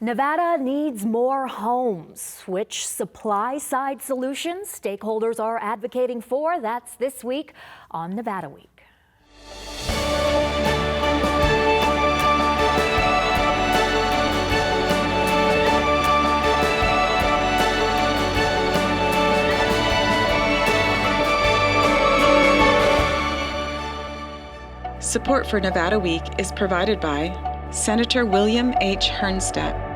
Nevada needs more homes. Which supply-side solutions stakeholders are advocating for? That's this week on Nevada Week. Support for Nevada Week is provided by Senator William H. Hernstedt.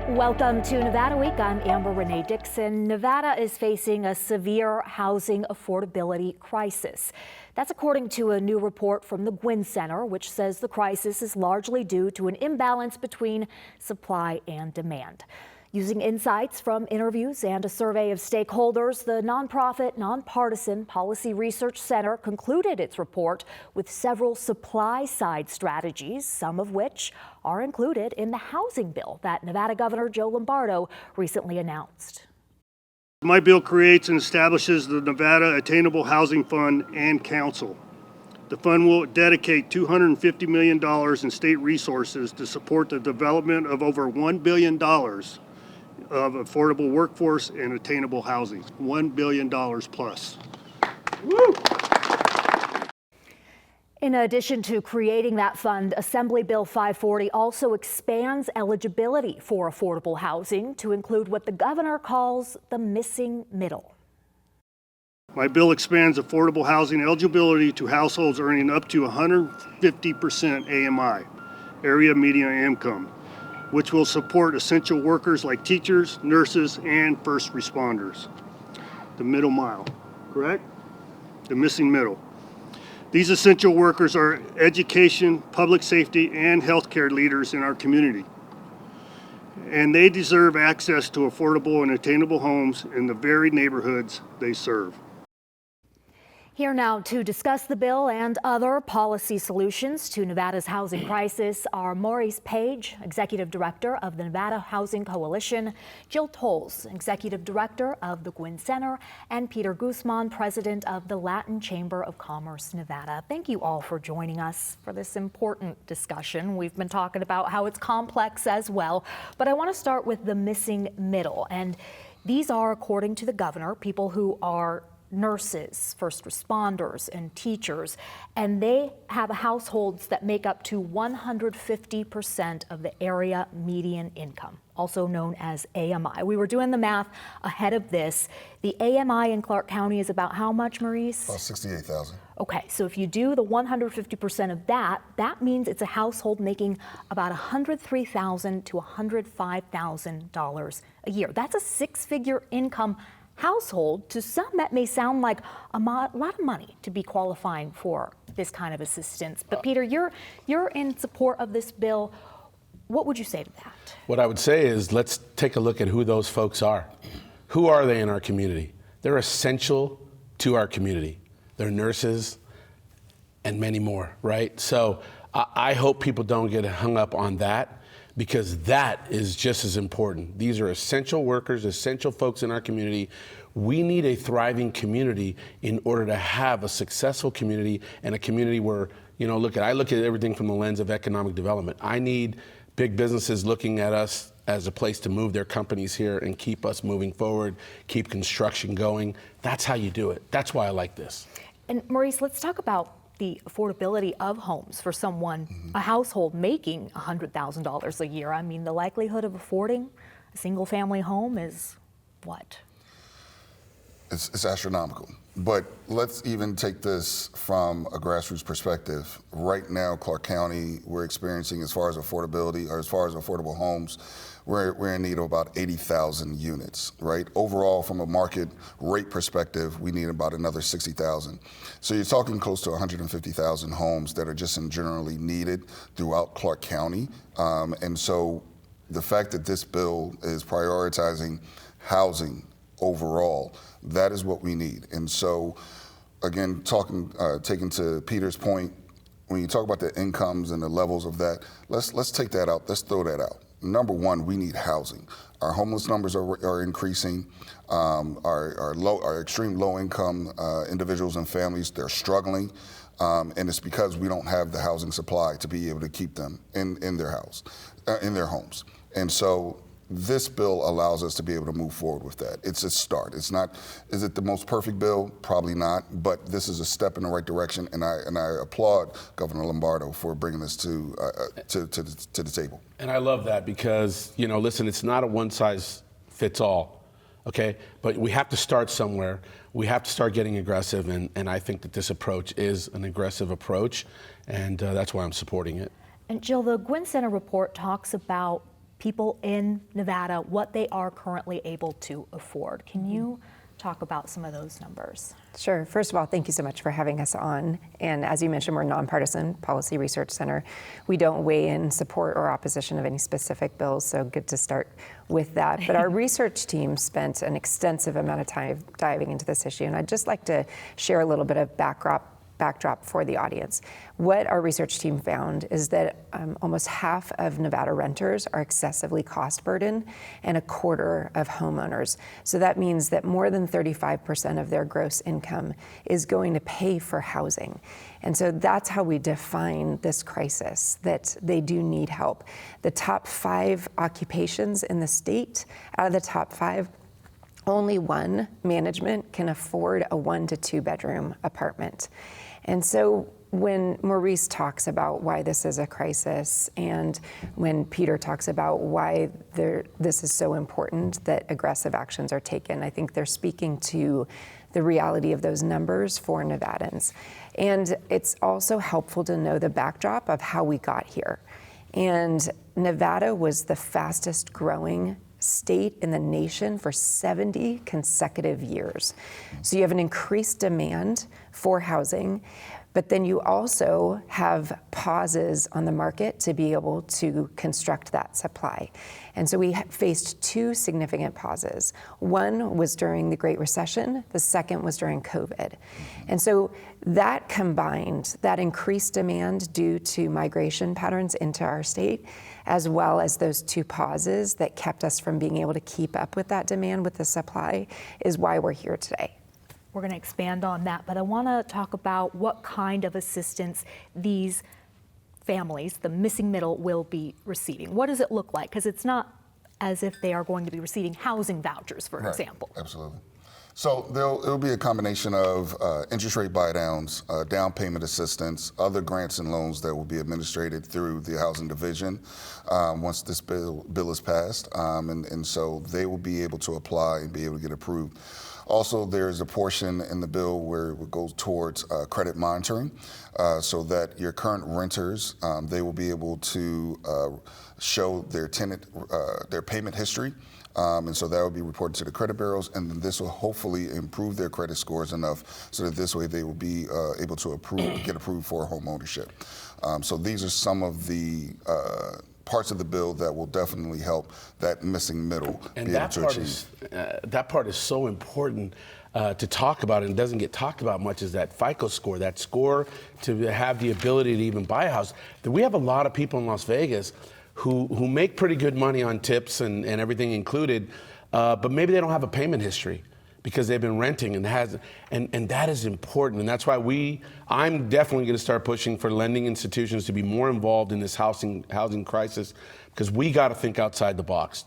Welcome to Nevada Week. I'm Amber Renee Dixon. Nevada is facing a severe housing affordability crisis. That's according to a new report from the Gwynn Center, which says the crisis is largely due to an imbalance between supply and demand. Using insights from interviews and a survey of stakeholders, the nonprofit, nonpartisan Policy Research Center concluded its report with several supply-side strategies, some of which are included in the housing bill that Nevada Governor Joe Lombardo recently announced. My bill creates and establishes the Nevada Attainable Housing Fund and Council. The fund will dedicate $250 million in state resources to support the development of over $1 billion of affordable workforce and attainable housing. $1 billion plus. Woo! In addition to creating that fund, Assembly Bill 540 also expands eligibility for affordable housing to include what the governor calls the missing middle. My bill expands affordable housing eligibility to households earning up to 150% AMI, area median income, which will support essential workers like teachers, nurses, and first responders. The middle mile, correct? The missing middle. These essential workers are education, public safety, and healthcare leaders in our community. And they deserve access to affordable and attainable homes in the very neighborhoods they serve. Here now to discuss the bill and other policy solutions to Nevada's housing crisis are Maurice Page, Executive Director of the Nevada Housing Coalition, Jill Tolles, Executive Director of the Gwynn Center, and Peter Guzman, President of the Latin Chamber of Commerce Nevada. Thank you all for joining us for this important discussion. We've been talking about how it's complex as well, but I want to start with the missing middle. And these are, according to the governor, people who are nurses, first responders, and teachers, and they have households that make up to 150% of the area median income, also known as AMI. We were doing the math ahead of this. The AMI in Clark County is about how much, Maurice? About 68,000. Okay, so if you do the 150% of that, that means it's a household making about $103,000 to $105,000 a year. That's a six-figure income household. To some, that may sound like a lot of money to be qualifying for this kind of assistance. But Peter, you're in support of this bill. What would you say to that? What I would say is let's take a look at who those folks are. Who are they in our community? They're essential to our community. They're nurses and many more, right? So I hope people don't get hung up on that, because that is just as important. These are essential workers, essential folks in our community. We need a thriving community in order to have a successful community, and a community where, I look at everything from the lens of economic development. I need big businesses looking at us as a place to move their companies here and keep us moving forward, keep construction going. That's how you do it. That's why I like this. And Maurice, let's talk about the affordability of homes for someone, a household making $100,000 a year. I mean, the likelihood of affording a single family home is what? It's astronomical. But let's even take this from a grassroots perspective. Right now, Clark County, we're experiencing, as far as affordability, or as far as affordable homes, we're in need of about 80,000 units, right? Overall, from a market rate perspective, we need about another 60,000. So you're talking close to 150,000 homes that are just generally needed throughout Clark County. And so the fact that this bill is prioritizing housing overall, that is what we need. And so, again, taking to Peter's point, when you talk about the incomes and the levels of that, let's take that out. Let's throw that out. Number one, we need housing. Our homeless numbers are increasing. Our extreme low income individuals and families, they're struggling. And it's because we don't have the housing supply to be able to keep them in their house, in their homes. And so this bill allows us to be able to move forward with that. It's a start. It's not, is it the most perfect bill? Probably not, but this is a step in the right direction, and I applaud Governor Lombardo for bringing this to the table. And I love that because, you know, listen, it's not a one size fits all, okay? But we have to start somewhere. We have to start getting aggressive, and I think that this approach is an aggressive approach, and that's why I'm supporting it. And Jill, the Gwynn Center report talks about people in Nevada, what they are currently able to afford. Can you talk about some of those numbers? Sure. First of all, thank you so much for having us on. And as you mentioned, we're a nonpartisan policy research center. We don't weigh in support or opposition of any specific bills, so good to start with that. But our research team spent an extensive amount of time diving into this issue, and I'd just like to share a little bit of backdrop for the audience. What our research team found is that almost half of Nevada renters are excessively cost burdened, and a quarter of homeowners. So that means that more than 35% of their gross income is going to pay for housing. And so that's how we define this crisis, that they do need help. The top 5 occupations in the state, out of the top 5, only one, management, can afford a 1 to 2 bedroom apartment. And so when Maurice talks about why this is a crisis, and when Peter talks about why this is so important that aggressive actions are taken, I think they're speaking to the reality of those numbers for Nevadans. And it's also helpful to know the backdrop of how we got here. And Nevada was the fastest growing state in the nation for 70 consecutive years. So you have an increased demand for housing, but then you also have pauses on the market to be able to construct that supply. And so we faced 2 significant pauses. One was during the Great Recession, the second was during COVID. And so that combined, that increased demand due to migration patterns into our state, as well as those 2 pauses that kept us from being able to keep up with that demand with the supply, is why we're here today. We're going to expand on that, but I want to talk about what kind of assistance these families, the missing middle, will be receiving. What does it look like? Because it's not as if they are going to be receiving housing vouchers, for example. Absolutely. So it'll be a combination of interest rate buy-downs, down payment assistance, other grants and loans that will be administered through the Housing Division once this bill is passed. And so they will be able to apply and be able to get approved. Also, there's a portion in the bill where it goes towards credit monitoring, so that your current renters, they will be able to show their tenant, their payment history. And so that will be reported to the credit bureaus, and then this will hopefully improve their credit scores enough so that this way they will be able to get approved for home ownership. So these are some of the parts of the bill that will definitely help that missing middle and be able to achieve. That part is so important to talk about, and doesn't get talked about much, is that FICO score, that score to have the ability to even buy a house. We have a lot of people in Las Vegas who make pretty good money on tips and everything included, but maybe they don't have a payment history because they've been renting, and that is important. And that's why I'm definitely going to start pushing for lending institutions to be more involved in this housing crisis, because we got to think outside the box.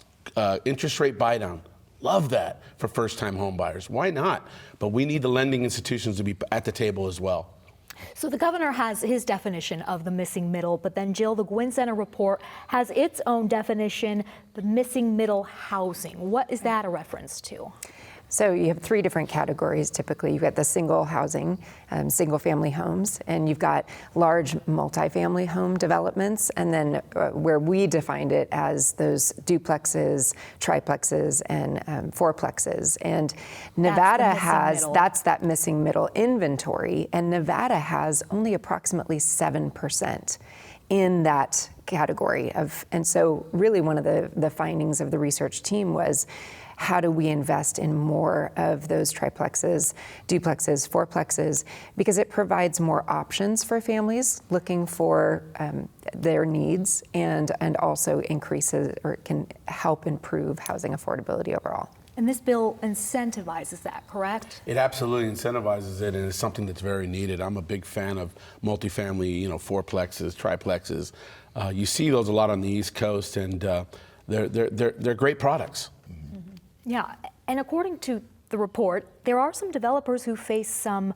Interest rate buy down, love that for first-time home buyers. Why not? But we need the lending institutions to be at the table as well. So the governor has his definition of the missing middle, but then Jill, the Gwynn Center report has its own definition, the missing middle housing. What is that a reference to? So you have 3 different categories typically. You've got the single housing, single family homes, and you've got large multifamily home developments, and then where we defined it as those duplexes, triplexes, and fourplexes. And Nevada that's that missing middle inventory, and Nevada has only approximately 7% in that category and so really one of the findings of the research team was, how do we invest in more of those triplexes, duplexes, fourplexes, because it provides more options for families looking for their needs, and also increases or can help improve housing affordability overall. And this bill incentivizes that, correct? It absolutely incentivizes it, and it's something that's very needed. I'm a big fan of multifamily, fourplexes, triplexes. You see those a lot on the East Coast, and they're great products. Yeah, and according to the report, there are some developers who face some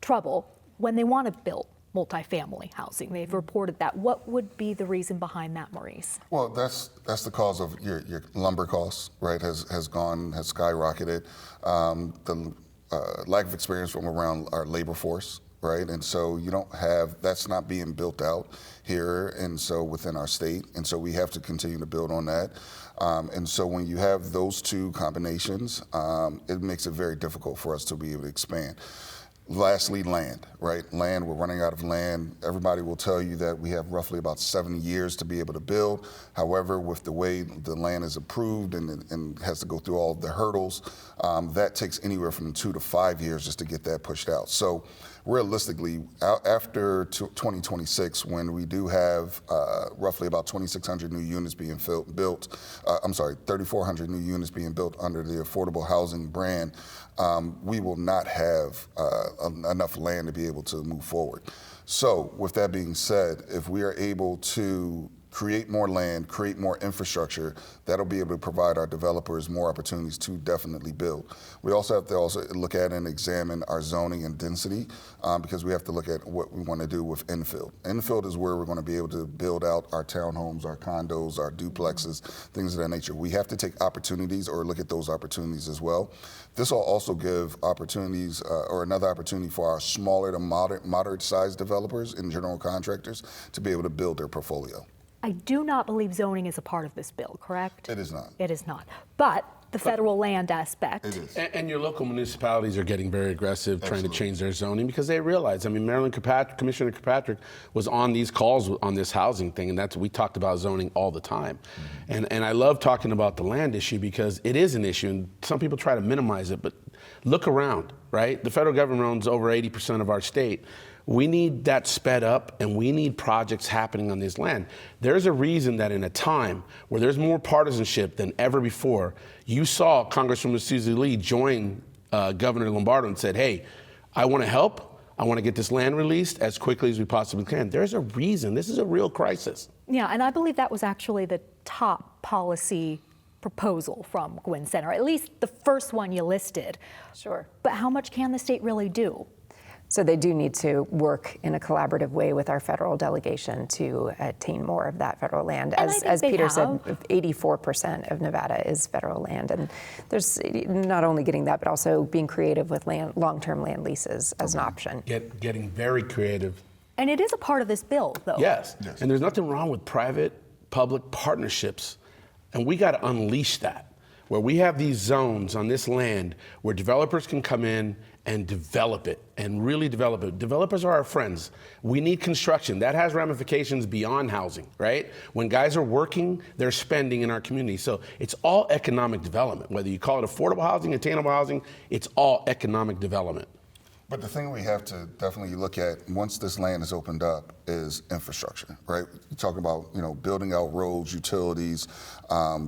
trouble when they want to build multifamily housing. They've reported that. What would be the reason behind that, Maurice? Well, that's the cause of your lumber costs, right? Has skyrocketed. The lack of experience from around our labor force, right? And so you don't have, that's not being built out here, and so within our state, and so we have to continue to build on that. And so when you have those two combinations, it makes it very difficult for us to be able to expand. Lastly, land, right? Land, we're running out of land. Everybody will tell you that we have roughly about 7 years to be able to build. However, with the way the land is approved and has to go through all of the hurdles, that takes anywhere from 2 to 5 years just to get that pushed out. So realistically, after 2026, when we do have roughly about 2,600 new units being built, 3,400 new units being built under the affordable housing brand, we will not have enough land to be able to move forward. So with that being said, if we are able to create more land, create more infrastructure, that'll be able to provide our developers more opportunities to definitely build. We also have to look at and examine our zoning and density because we have to look at what we want to do with infill. Infill is where we're going to be able to build out our townhomes, our condos, our duplexes, things of that nature. We have to take opportunities or look at those opportunities as well. This will also give opportunities or another opportunity for our smaller to moderate sized developers and general contractors to be able to build their portfolio. I do not believe zoning is a part of this bill, correct? It is not. It is not. But the federal land aspect. It is. And your local municipalities are getting very aggressive trying to change their zoning because they realize, Maryland Commissioner Kirkpatrick was on these calls on this housing thing, and we talked about zoning all the time. And I love talking about the land issue because it is an issue, and some people try to minimize it, but look around, right? The federal government owns over 80% of our state. We need that sped up, and we need projects happening on this land. There's a reason that in a time where there's more partisanship than ever before, you saw Congresswoman Susie Lee join Governor Lombardo and said, hey, I want to help. I want to get this land released as quickly as we possibly can. There's a reason. This is a real crisis. Yeah, and I believe that was actually the top policy proposal from Gwynn Center, at least the first one you listed. Sure. But how much can the state really do? So they do need to work in a collaborative way with our federal delegation to attain more of that federal land. As Peter said, 84% of Nevada is federal land. And there's not only getting that, but also being creative with long-term land leases as an option. Getting very creative. And it is a part of this bill, though. Yes. And there's nothing wrong with private-public partnerships. And we got to unleash that, where we have these zones on this land where developers can come in and develop it and really develop it. Developers are our friends. We need construction. That has ramifications beyond housing, right? When guys are working, they're spending in our community. So it's all economic development. Whether you call it affordable housing, attainable housing, it's all economic development. But the thing we have to definitely look at once this land is opened up is infrastructure, right? You talk about, building out roads, utilities,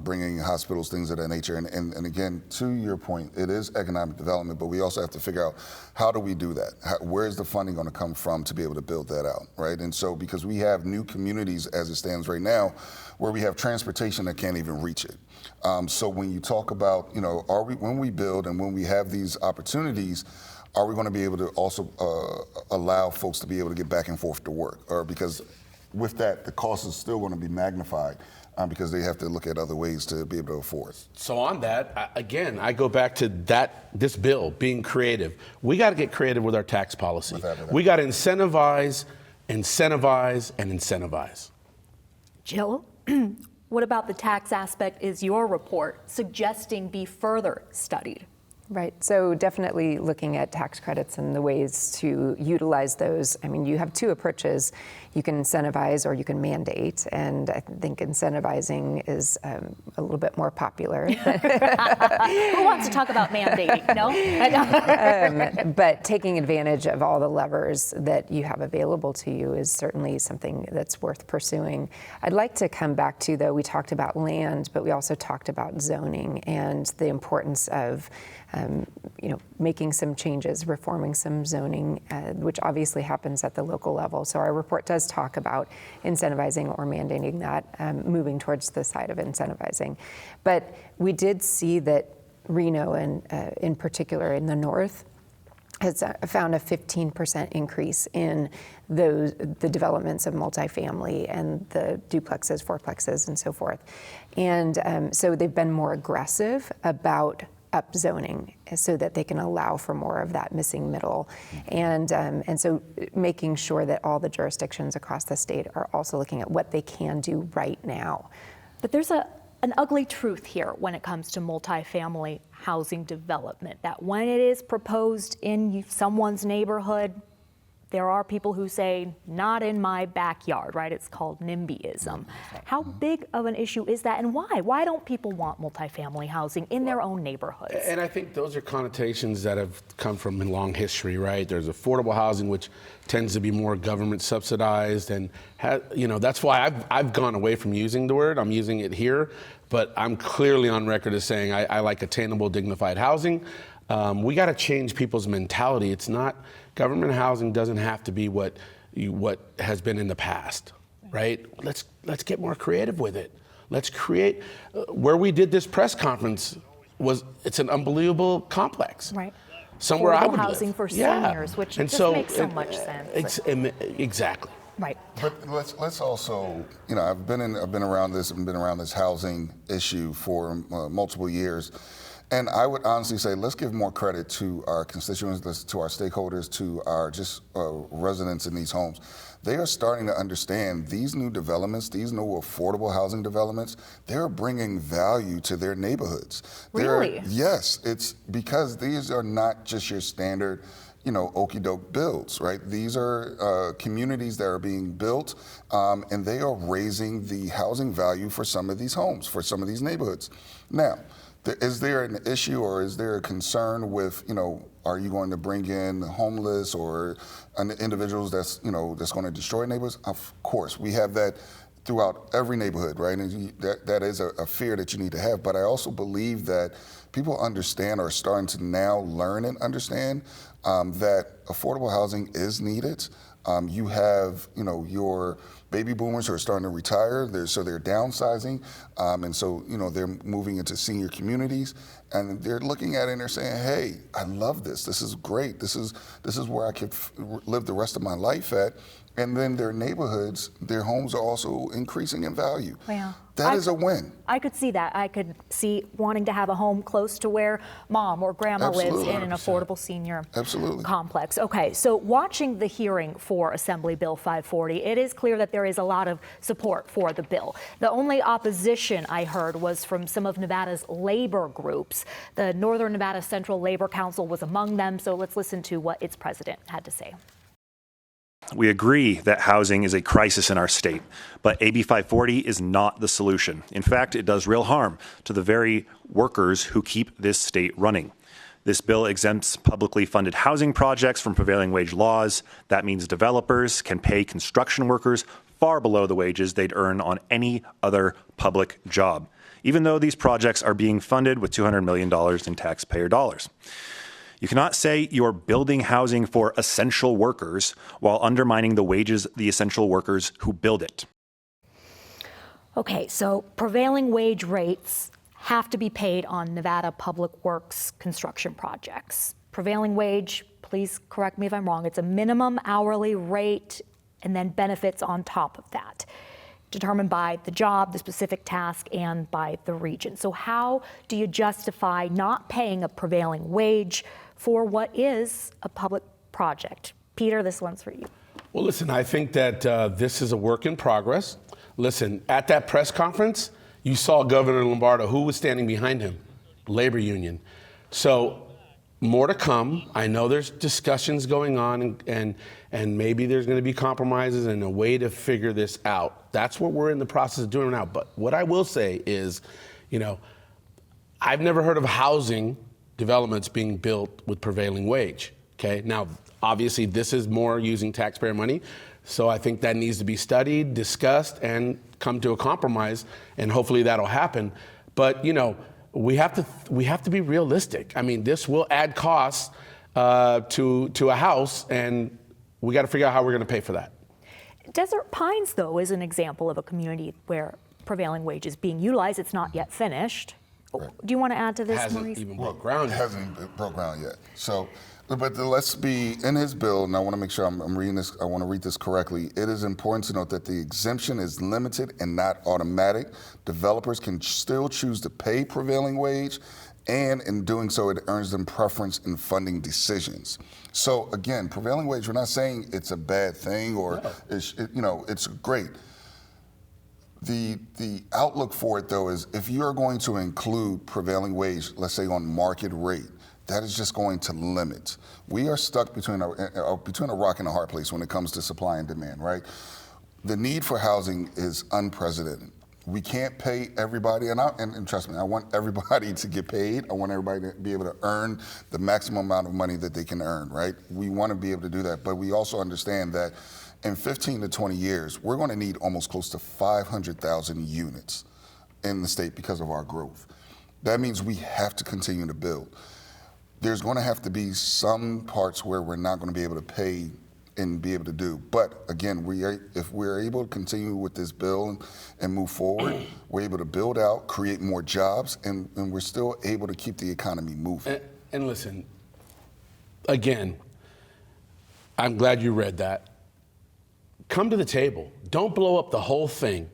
bringing hospitals, things of that nature. And again, to your point, it is economic development, but we also have to figure out how do we do that? Where's the funding going to come from to be able to build that out, right? And so because we have new communities as it stands right now, where we have transportation that can't even reach it. So when you talk about, when we build and when we have these opportunities, are we going to be able to also allow folks to be able to get back and forth to work? Or because with that, the cost is still going to be magnified because they have to look at other ways to be able to afford. So on that, again, I go back to this bill being creative. We got to get creative with our tax policy. We got to incentivize, and incentivize. Jill, what about the tax aspect is your report suggesting be further studied? Right. So definitely looking at tax credits and the ways to utilize those. I mean, you have two approaches. You can incentivize or you can mandate. And I think incentivizing is a little bit more popular. Who wants to talk about mandating? No? But taking advantage of all the levers that you have available to you is certainly something that's worth pursuing. I'd like to come back to, though, we talked about land, but we also talked about zoning and the importance of making some changes, reforming some zoning, which obviously happens at the local level. So our report does talk about incentivizing or mandating that, moving towards the side of incentivizing. But we did see that Reno, and in particular in the north, has found a 15% increase in the developments of multifamily and the duplexes, fourplexes, and so forth. And so they've been more aggressive about upzoning so that they can allow for more of that missing middle. And so making sure that all the jurisdictions across the state are also looking at what they can do right now. But there's an ugly truth here when it comes to multifamily housing development, that when it is proposed in someone's neighborhood, there are people who say, not in my backyard, right? It's called NIMBYism. How big of an issue is that, and why? Why don't people want multifamily housing in their own neighborhoods? And I think those are connotations that have come from a long history, right? There's affordable housing, which tends to be more government subsidized, and that's why I've gone away from using the word. I'm using it here, but I'm clearly on record as saying I like attainable, dignified housing. We got to change people's mentality. It's not, government housing doesn't have to be what has been in the past, right? Let's get more creative with it. Let's create, where we did this press conference it's an unbelievable complex. Right. Somewhere I would housing live. for seniors, which just makes so much sense. Exactly. Right. But let's also, I've been around this housing issue for multiple years. And I would honestly say, let's give more credit to our constituents, to our stakeholders, to our residents in these homes. They are starting to understand these new developments, these new affordable housing developments, they're bringing value to their neighborhoods. Really? Yes, it's because these are not just your standard, okey-doke builds, right? These are communities that are being built, and they are raising the housing value for some of these homes, for some of these neighborhoods. Now, is there an issue or is there a concern with, are you going to bring in homeless or individuals that's going to destroy neighborhoods? Of course, we have that throughout every neighborhood, right? And that is a fear that you need to have. But I also believe that people understand, or are starting to now learn and understand that affordable housing is needed. You have, your baby boomers who are starting to retire, so they're downsizing, and so, they're moving into senior communities, and they're looking at it and they're saying, hey, I love this. This is great. This is where I could live the rest of my life at. And then their neighborhoods, their homes are also increasing in value. Wow. That is a win. I could see that. I could see wanting to have a home close to where mom or grandma Absolutely. lives in an affordable senior Absolutely. complex. Okay, so watching the hearing for Assembly Bill 540, it is clear that there is a lot of support for the bill. The only opposition I heard was from some of Nevada's labor groups. The Northern Nevada Central Labor Council was among them, so let's listen to what its president had to say. We agree that housing is a crisis in our state, but AB 540 is not the solution. In fact, it does real harm to the very workers who keep this state running. This bill exempts publicly funded housing projects from prevailing wage laws. That means developers can pay construction workers far below the wages they'd earn on any other public job, even though these projects are being funded with $200 million in taxpayer dollars. You cannot say you're building housing for essential workers while undermining the wages of the essential workers who build it. Okay, so prevailing wage rates have to be paid on Nevada Public Works construction projects. Prevailing wage, please correct me if I'm wrong, it's a minimum hourly rate and then benefits on top of that, determined by the job, the specific task, and by the region. So how do you justify not paying a prevailing wage for what is a public project? Peter, this one's for you. Well, listen, I think that this is a work in progress. Listen, at that press conference, you saw Governor Lombardo. Who was standing behind him? Labor union. So more to come. I know there's discussions going on, and maybe there's going to be compromises and a way to figure this out. That's what we're in the process of doing now. But what I will say is, I've never heard of housing developments being built with prevailing wage. Okay, now obviously this is more using taxpayer money, so I think that needs to be studied, discussed, and come to a compromise, and hopefully that'll happen. But we have to be realistic. I mean, this will add costs to a house, and we got to figure out how we're going to pay for that. Desert Pines, though, is an example of a community where prevailing wage is being utilized. It's not yet finished. Right. Do you want to add to this, Hasn't Maurice? even broke ground. It hasn't broke ground yet. So, but let's be in his bill, and I want to make sure I'm reading this. I want to read this correctly. It is important to note that the exemption is limited and not automatic. Developers can still choose to pay prevailing wage, and in doing so, it earns them preference in funding decisions. So again, prevailing wage, we're not saying it's a bad thing or it's great. The outlook for it, though, is if you're going to include prevailing wage, let's say on market rate, that is just going to limit. We are stuck between a rock and a hard place when it comes to supply and demand, right? The need for housing is unprecedented. We can't pay everybody, and trust me, I want everybody to get paid. I want everybody to be able to earn the maximum amount of money that they can earn, right? We want to be able to do that, but we also understand that in 15 to 20 years, we're going to need almost close to 500,000 units in the state because of our growth. That means we have to continue to build. There's going to have to be some parts where we're not going to be able to pay and be able to do. But again, if we're able to continue with this bill and move forward, we're able to build out, create more jobs, and we're still able to keep the economy moving. And listen, again, I'm glad you read that. Come to the table. Don't blow up the whole thing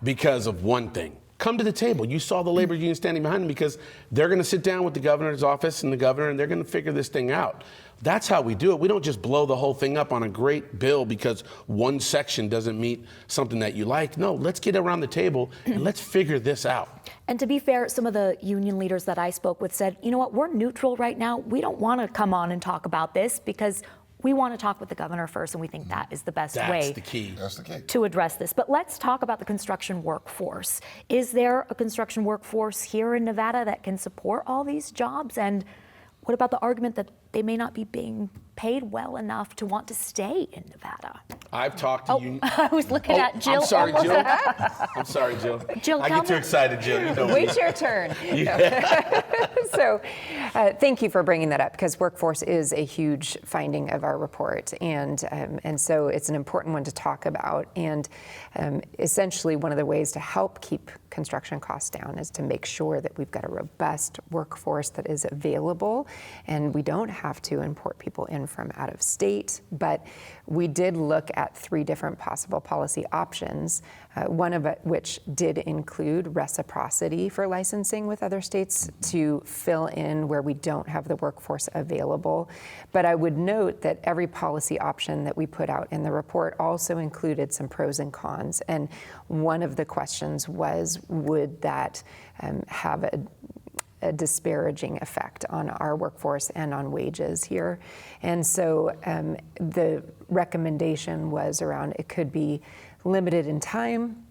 because of one thing. Come to the table. You saw the labor union standing behind them because they're going to sit down with the governor's office and the governor, and they're going to figure this thing out. That's how we do it. We don't just blow the whole thing up on a great bill because one section doesn't meet something that you like. No, let's get around the table and let's figure this out. And to be fair, some of the union leaders that I spoke with said, you know what, we're neutral right now. We don't want to come on and talk about this because we want to talk with the governor first, and we think that is the best way. That's the key. That's the key. To address this. But let's talk about the construction workforce. Is there a construction workforce here in Nevada that can support all these jobs? And what about the argument that they may not be being paid well enough to want to stay in Nevada? I've talked to union. I was looking at Jill. I'm sorry, Jill. I'm sorry, Jill. Jill, I get too excited, Jill. You know Wait your turn. So thank you for bringing that up, because workforce is a huge finding of our report. And so it's an important one to talk about. And essentially one of the ways to help keep construction costs down is to make sure that we've got a robust workforce that is available, and we don't have to import people in from out of state. But we did look at 3 different possible policy options, one of which did include reciprocity for licensing with other states to fill in where we don't have the workforce available. But I would note that every policy option that we put out in the report also included some pros and cons. And one of the questions was, would that have a disparaging effect on our workforce and on wages here? And so the recommendation was around it could be limited in time,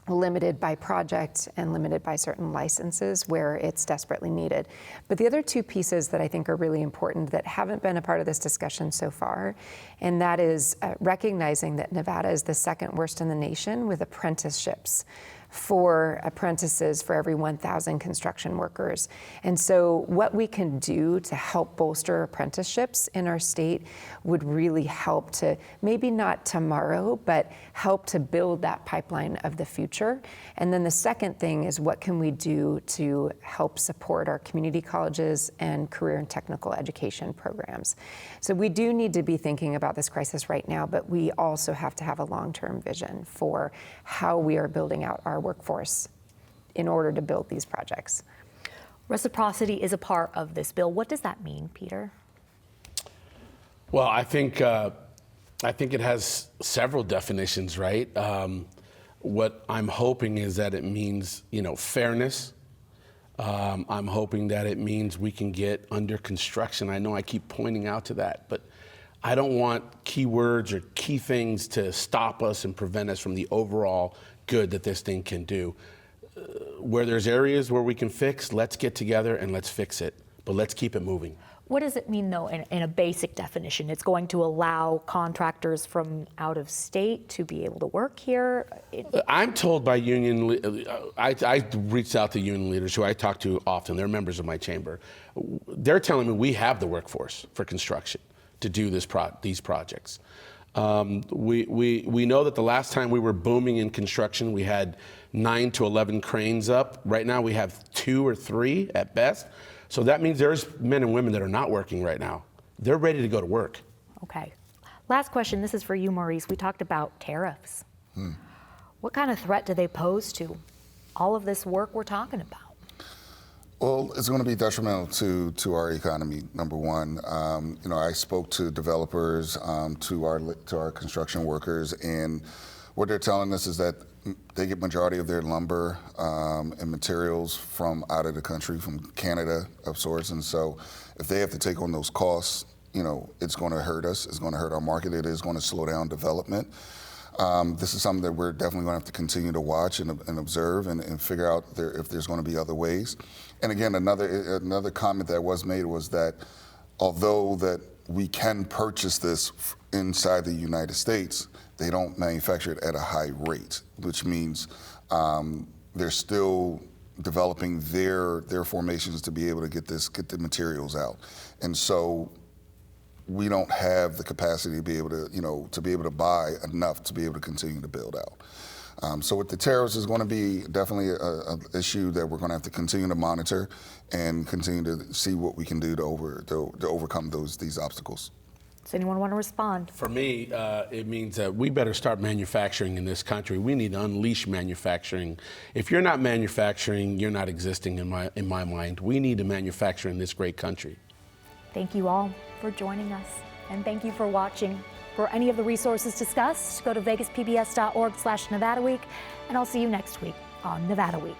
limited by project, and limited by certain licenses where it's desperately needed. But the other 2 pieces that I think are really important that haven't been a part of this discussion so far, and that is recognizing that Nevada is the 2nd worst in the nation with apprenticeships for apprentices for every 1,000 construction workers. And so what we can do to help bolster apprenticeships in our state would really help to, maybe not tomorrow, but help to build that pipeline of the future. And then the second thing is, what can we do to help support our community colleges and career and technical education programs? So we do need to be thinking about this crisis right now, but we also have to have a long-term vision for how we are building out our workforce in order to build these projects. Reciprocity is a part of this bill. What does that mean, Peter? Well, I think it has several definitions, right? What I'm hoping is that it means, fairness, I'm hoping that it means we can get under construction. I know I keep pointing out to that, but I don't want key words or key things to stop us and prevent us from the overall good that this thing can do. Where there's areas where we can fix, let's get together and let's fix it, but let's keep it moving. What does it mean, though, in a basic definition? It's going to allow contractors from out of state to be able to work here? I'm told by union, I reached out to union leaders who I talk to often. They're members of my chamber. They're telling me we have the workforce for construction to do these projects. We know that the last time we were booming in construction, we had 9 to 11 cranes up. Right now we have 2 or 3 at best. So that means there's men and women that are not working right now. They're ready to go to work. Okay. Last question. This is for you, Maurice. We talked about tariffs. What kind of threat do they pose to all of this work we're talking about? Well, it's going to be detrimental to our economy. Number one, I spoke to developers, to our construction workers, and what they're telling us is that they get majority of their lumber and materials from out of the country, from Canada of sorts, and so if they have to take on those costs, it's going to hurt us. It's going to hurt our market. It is going to slow down development. This is something that we're definitely going to have to continue to watch and observe and figure out if there's going to be other ways. And again, another comment that was made was that although that we can purchase this inside the United States, they don't manufacture it at a high rate, which means they're still developing their formations to be able to get the materials out. And so we don't have the capacity to be able to buy enough to be able to continue to build out. So with the tariffs is going to be definitely an issue that we're going to have to continue to monitor and continue to see what we can do to overcome these obstacles. Does anyone want to respond? For me, it means that we better start manufacturing in this country. We need to unleash manufacturing. If you're not manufacturing, you're not existing in my mind. We need to manufacture in this great country. Thank you all for joining us, and thank you for watching. For any of the resources discussed, go to vegaspbs.org/Nevada Week, and I'll see you next week on Nevada Week.